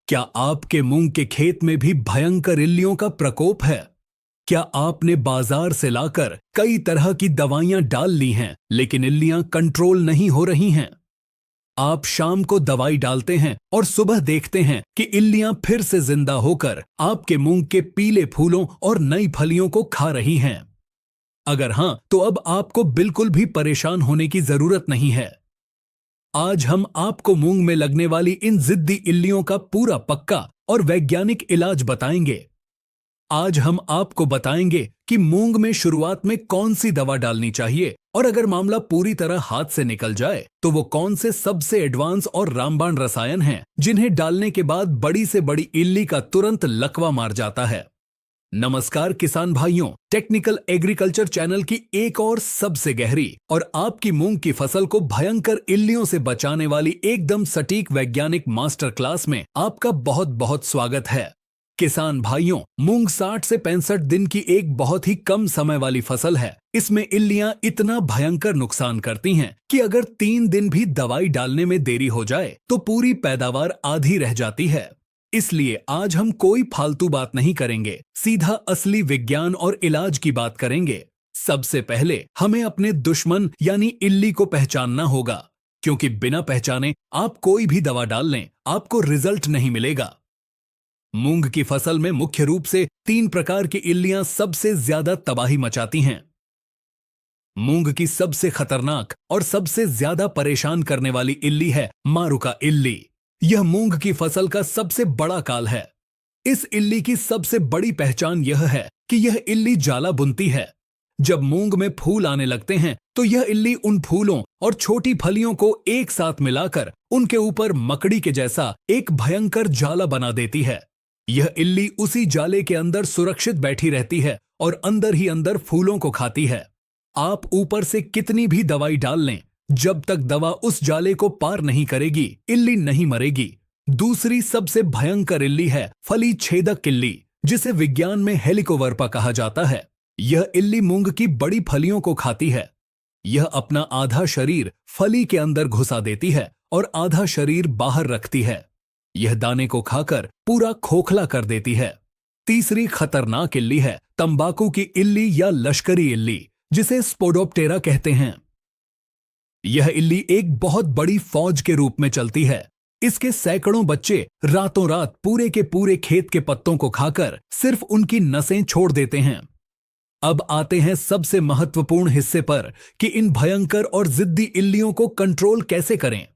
क्या आपके मूंग के खेत में भी भयंकर इल्लियों का प्रकोप है? क्या आपने बाजार से लाकर कई तरह की दवाइयां डाल ली हैं, लेकिन इल्लियां कंट्रोल नहीं हो रही हैं? आप शाम को दवाई डालते हैं और सुबह देखते हैं कि इल्लियां फिर से जिंदा होकर आपके मूंग के पीले फूलों और नई फलियों को खा रही हैं। अगर हां, तो अब आपको बिल्कुल भी परेशान होने की जरूरत नहीं है। आज हम आपको मूंग में लगने वाली इन जिद्दी इल्लियों का पूरा पक्का और वैज्ञानिक इलाज बताएंगे। आज हम आपको बताएंगे कि मूंग में शुरुआत में कौन सी दवा डालनी चाहिए, और अगर मामला पूरी तरह हाथ से निकल जाए तो वो कौन से सबसे एडवांस और रामबाण रसायन हैं जिन्हें डालने के बाद बड़ी से बड़ी इल्ली का तुरंत लकवा मार जाता है। नमस्कार किसान भाइयों, टेक्निकल एग्रीकल्चर चैनल की एक और सबसे गहरी और आपकी मूंग की फसल को भयंकर इल्लियों से बचाने वाली एकदम सटीक वैज्ञानिक मास्टर क्लास में आपका बहुत बहुत स्वागत है। किसान भाइयों, मूंग 60 से 65 दिन की एक बहुत ही कम समय वाली फसल है। इसमें इल्लियां इतना भयंकर नुकसान करती हैं कि अगर 3 दिन भी दवाई डालने में देरी हो जाए तो पूरी पैदावार आधी रह जाती है। इसलिए आज हम कोई फालतू बात नहीं करेंगे, सीधा असली विज्ञान और इलाज की बात करेंगे। सबसे पहले हमें अपने दुश्मन यानी इल्ली को पहचानना होगा, क्योंकि बिना पहचाने आप कोई भी दवा डाल लें, आपको रिजल्ट नहीं मिलेगा। मूंग की फसल में मुख्य रूप से 3 प्रकार की इल्लियां सबसे ज्यादा तबाही मचाती हैं। मूंग की सबसे खतरनाक और सबसे ज्यादा परेशान करने वाली इल्ली है मारुका इल्ली। यह मूंग की फसल का सबसे बड़ा काल है। इस इल्ली की सबसे बड़ी पहचान यह है कि यह इल्ली जाला बुनती है। जब मूंग में फूल आने लगते हैं तो यह इल्ली उन फूलों और छोटी फलियों को एक साथ मिलाकर उनके ऊपर मकड़ी के जैसा एक भयंकर जाला बना देती है। यह इल्ली उसी जाले के अंदर सुरक्षित बैठी रहती है और अंदर ही अंदर फूलों को खाती है। आप ऊपर से कितनी भी दवाई डाल लें, जब तक दवा उस जाले को पार नहीं करेगी, इल्ली नहीं मरेगी। दूसरी सबसे भयंकर इल्ली है फली छेदक इल्ली, जिसे विज्ञान में हेलिकोवर्पा कहा जाता है। यह इल्ली मूंग की बड़ी फलियों को खाती है। यह अपना आधा शरीर फली के अंदर घुसा देती है और आधा शरीर बाहर रखती है। यह दाने को खाकर पूरा खोखला कर देती है। तीसरी खतरनाक इल्ली है तंबाकू की इल्ली या लश्करी इल्ली, जिसे स्पोडोप्टेरा कहते हैं। यह इल्ली एक बहुत बड़ी फौज के रूप में चलती है। इसके सैकड़ों बच्चे रातों रात पूरे के पूरे खेत के पत्तों को खाकर सिर्फ उनकी नसें छोड़ देते हैं। अब आते हैं सबसे महत्वपूर्ण हिस्से पर कि इन भयंकर और जिद्दी इल्लियों को कंट्रोल कैसे करें।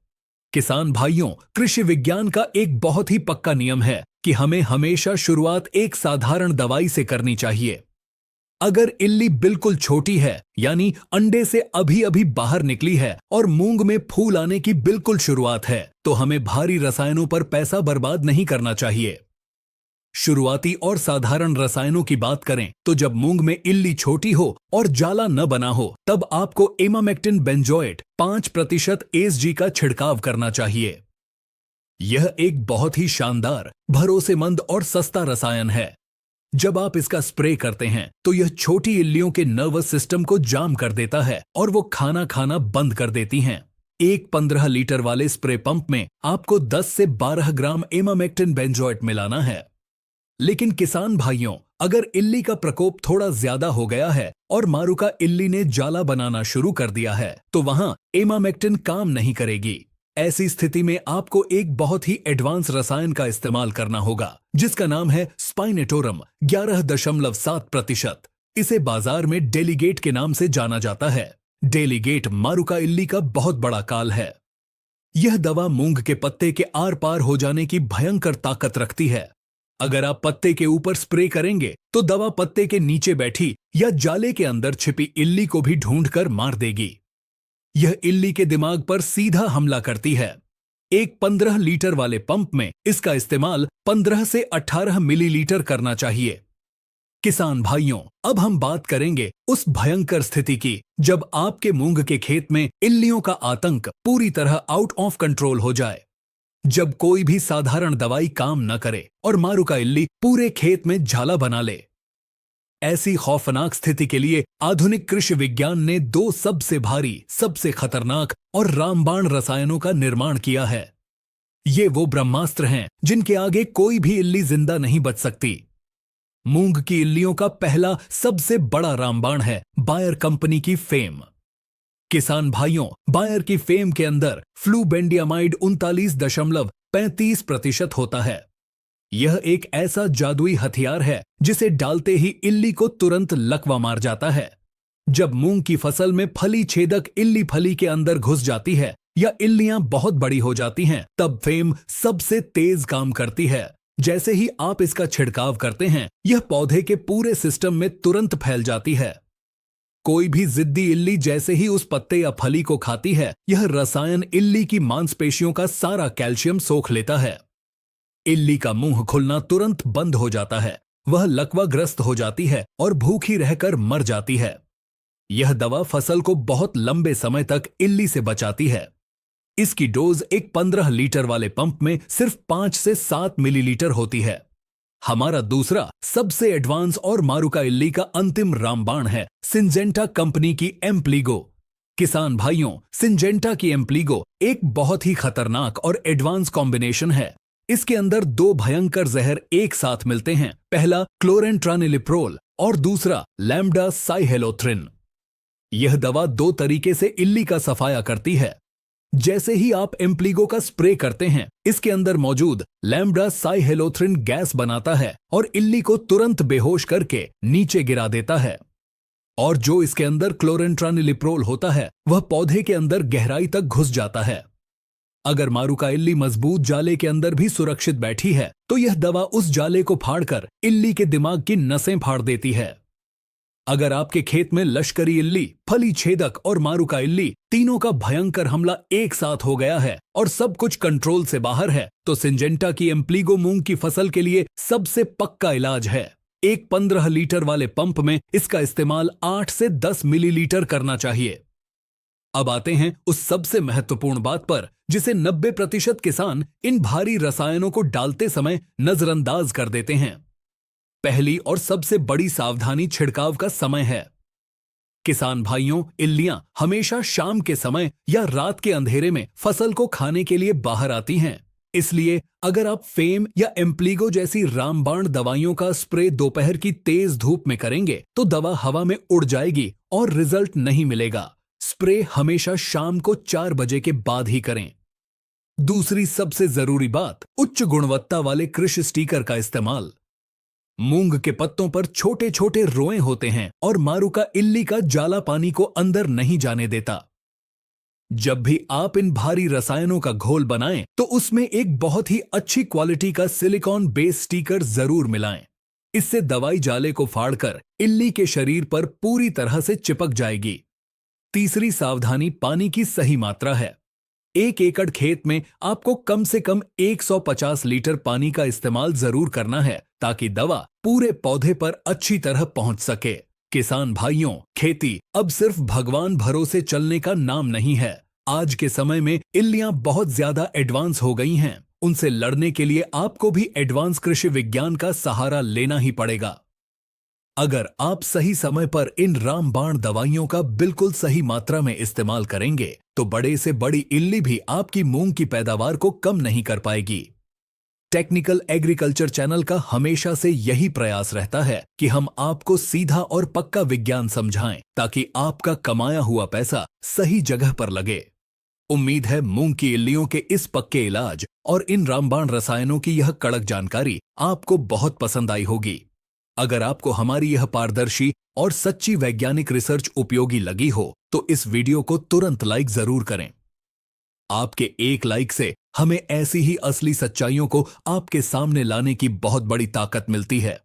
किसान भाइयों, कृषि विज्ञान का एक बहुत ही पक्का नियम है कि हमें हमेशा शुरुआत एक साधारण दवाई से करनी चाहिए। अगर इल्ली बिल्कुल छोटी है, यानी अंडे से अभी अभी बाहर निकली है और मूंग में फूल आने की बिल्कुल शुरुआत है, तो हमें भारी रसायनों पर पैसा बर्बाद नहीं करना चाहिए। शुरुआती और साधारण रसायनों की बात करें तो जब मूंग में इल्ली छोटी हो और जाला न बना हो, तब आपको इमामेक्टिन बेंजोएट 5% एसजी का छिड़काव करना चाहिए। यह एक बहुत ही शानदार, भरोसेमंद और सस्ता रसायन है। जब आप इसका स्प्रे करते हैं तो यह छोटी इल्लियों के नर्वस सिस्टम को जाम कर देता है और वो खाना खाना बंद कर देती हैं। एक 15 लीटर वाले स्प्रे पंप में आपको 10 से 12 ग्राम इमामेक्टिन बेंजोएट मिलाना है। लेकिन किसान भाइयों, अगर इल्ली का प्रकोप थोड़ा ज्यादा हो गया है और मारुका इल्ली ने जाला बनाना शुरू कर दिया है, तो वहां इमामेक्टिन काम नहीं करेगी। ऐसी स्थिति में आपको एक बहुत ही एडवांस रसायन का इस्तेमाल करना होगा, जिसका नाम है स्पाइनेटोरम 11.7%। इसे बाजार में डेलीगेट के नाम से जाना जाता है। डेलीगेट मारुका इल्ली का बहुत बड़ा काल है। यह दवा मूंग के पत्ते के आर पार हो जाने की भयंकर ताकत रखती है। अगर आप पत्ते के ऊपर स्प्रे करेंगे तो दवा पत्ते के नीचे बैठी या जाले के अंदर छिपी इल्ली को भी ढूंढकर मार देगी। यह इल्ली के दिमाग पर सीधा हमला करती है। एक 15 लीटर वाले पंप में इसका इस्तेमाल 15 से 18 मिलीलीटर करना चाहिए। किसान भाइयों, अब हम बात करेंगे उस भयंकर स्थिति की जब आपके मूंग के खेत में इल्लियों का आतंक पूरी तरह आउट ऑफ कंट्रोल हो जाए। जब कोई भी साधारण दवाई काम न करे और मारुका इल्ली पूरे खेत में झाला बना ले। ऐसी खौफनाक स्थिति के लिए आधुनिक कृषि विज्ञान ने 2 सबसे भारी, सबसे खतरनाक और रामबाण रसायनों का निर्माण किया है। ये वो ब्रह्मास्त्र हैं जिनके आगे कोई भी इल्ली जिंदा नहीं बच सकती। मूंग की इल्लियों का पहला सबसे बड़ा रामबाण है बायर कंपनी की फेम। किसान भाइयों, बायर की फेम के अंदर फ्लूबेंडियामाइड 39.35% होता है। यह एक ऐसा जादुई हथियार है जिसे डालते ही इल्ली को तुरंत लकवा मार जाता है। जब मूंग की फसल में फली छेदक इल्ली फली के अंदर घुस जाती है या इल्लियां बहुत बड़ी हो जाती हैं, तब फेम सबसे तेज काम करती है। जैसे ही आप इसका छिड़काव करते हैं, यह पौधे के पूरे सिस्टम में तुरंत फैल जाती है। कोई भी जिद्दी इल्ली जैसे ही उस पत्ते या फली को खाती है, यह रसायन इल्ली की मांसपेशियों का सारा कैल्शियम सोख लेता है। इल्ली का मुंह खुलना तुरंत बंद हो जाता है, वह लकवाग्रस्त हो जाती है और भूखी रहकर मर जाती है। यह दवा फसल को बहुत लंबे समय तक इल्ली से बचाती है। इसकी डोज एक 15 लीटर वाले पंप में सिर्फ 5 से 7 मिलीलीटर होती है। हमारा दूसरा सबसे एडवांस और मारुका इल्ली का अंतिम रामबाण है सिंजेंटा कंपनी की एम्प्लीगो। किसान भाइयों, सिंजेंटा की एम्प्लीगो एक बहुत ही खतरनाक और एडवांस कॉम्बिनेशन है। इसके अंदर दो भयंकर जहर एक साथ मिलते हैं, पहला क्लोरेंट्रानिलिप्रोल और दूसरा लैम्बडा साइहेलोथ्रिन। यह दवा दो तरीके से इल्ली का सफाया करती है। जैसे ही आप एम्प्लीगो का स्प्रे करते हैं, इसके अंदर मौजूद लैम्बडा साइहेलोथ्रिन गैस बनाता है और इल्ली को तुरंत बेहोश करके नीचे गिरा देता है। और जो इसके अंदर क्लोरेंट्रानिलिप्रोल होता है, वह पौधे के अंदर गहराई तक घुस जाता है। अगर मारुका इल्ली मजबूत जाले के अंदर भी सुरक्षित बैठी है, तो यह दवा उस जाले को फाड़कर इल्ली के दिमाग की नसें फाड़ देती है। अगर आपके खेत में लश्करी इल्ली, फली छेदक और मारुका इल्ली तीनों का भयंकर हमला एक साथ हो गया है और सब कुछ कंट्रोल से बाहर है, तो सिंजेंटा की एम्प्लीगो मूंग की फसल के लिए सबसे पक्का इलाज है। एक 15 लीटर वाले पंप में इसका इस्तेमाल 8 से 10 मिलीलीटर करना चाहिए। अब आते हैं उस सबसे महत्वपूर्ण बात पर जिसे 90% किसान इन भारी रसायनों को डालते समय नजरअंदाज कर देते हैं। पहली और सबसे बड़ी सावधानी छिड़काव का समय है। किसान भाइयों, इल्लियां हमेशा शाम के समय या रात के अंधेरे में फसल को खाने के लिए बाहर आती हैं। इसलिए अगर आप फेम या एम्प्लीगो जैसी रामबाण दवाइयों का स्प्रे दोपहर की तेज धूप में करेंगे, तो दवा हवा में उड़ जाएगी और रिजल्ट नहीं मिलेगा। स्प्रे हमेशा शाम को 4 बजे के बाद ही करें। दूसरी सबसे जरूरी बात, उच्च गुणवत्ता वाले कृषि स्टिकर का इस्तेमाल। मूंग के पत्तों पर छोटे छोटे रोए होते हैं और मारुका इल्ली का जाला पानी को अंदर नहीं जाने देता। जब भी आप इन भारी रसायनों का घोल बनाएं, तो उसमें एक बहुत ही अच्छी क्वालिटी का सिलिकॉन बेस स्टिकर जरूर मिलाएं। इससे दवाई जाले को फाड़कर इल्ली के शरीर पर पूरी तरह से चिपक जाएगी। तीसरी सावधानी पानी की सही मात्रा है। 1 एकड़ खेत में आपको कम से कम 150 लीटर पानी का इस्तेमाल जरूर करना है, ताकि दवा पूरे पौधे पर अच्छी तरह पहुंच सके। किसान भाइयों, खेती अब सिर्फ भगवान भरोसे चलने का नाम नहीं है। आज के समय में इल्लियां बहुत ज्यादा एडवांस हो गई हैं। उनसे लड़ने के लिए आपको भी एडवांस कृषि विज्ञान का सहारा लेना ही पड़ेगा। अगर आप सही समय पर इन रामबाण दवाइयों का बिल्कुल सही मात्रा में इस्तेमाल करेंगे, तो बड़े से बड़ी इल्ली भी आपकी मूंग की पैदावार को कम नहीं कर पाएगी। टेक्निकल एग्रीकल्चर चैनल का हमेशा से यही प्रयास रहता है कि हम आपको सीधा और पक्का विज्ञान समझाएं, ताकि आपका कमाया हुआ पैसा सही जगह पर लगे। उम्मीद है मूंग की इल्लियों के इस पक्के इलाज और इन रामबाण रसायनों की यह कड़क जानकारी आपको बहुत पसंद आई होगी। अगर आपको हमारी यह पारदर्शी और सच्ची वैज्ञानिक रिसर्च उपयोगी लगी हो, तो इस वीडियो को तुरंत लाइक जरूर करें। आपके एक लाइक से हमें ऐसी ही असली सच्चाइयों को आपके सामने लाने की बहुत बड़ी ताकत मिलती है।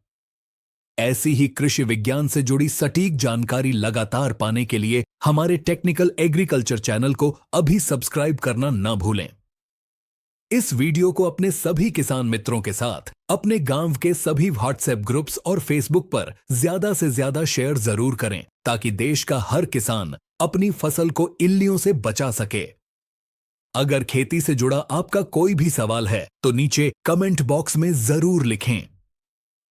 ऐसी ही कृषि विज्ञान से जुड़ी सटीक जानकारी लगातार पाने के लिए हमारे टेक्निकल एग्रीकल्चर चैनल को अभी सब्सक्राइब करना न भूलें। इस वीडियो को अपने सभी किसान मित्रों के साथ, अपने गांव के सभी व्हाट्सएप ग्रुप्स और फेसबुक पर ज्यादा से ज्यादा शेयर जरूर करें, ताकि देश का हर किसान अपनी फसल को इल्लियों से बचा सके। अगर खेती से जुड़ा आपका कोई भी सवाल है, तो नीचे कमेंट बॉक्स में जरूर लिखें।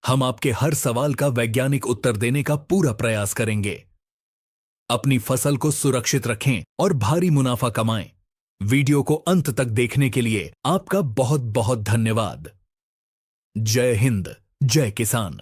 हम आपके हर सवाल का वैज्ञानिक उत्तर देने का पूरा प्रयास करेंगे। अपनी फसल को सुरक्षित रखें और भारी मुनाफा कमाएं। वीडियो को अंत तक देखने के लिए आपका बहुत बहुत धन्यवाद। जय हिंद, जय किसान।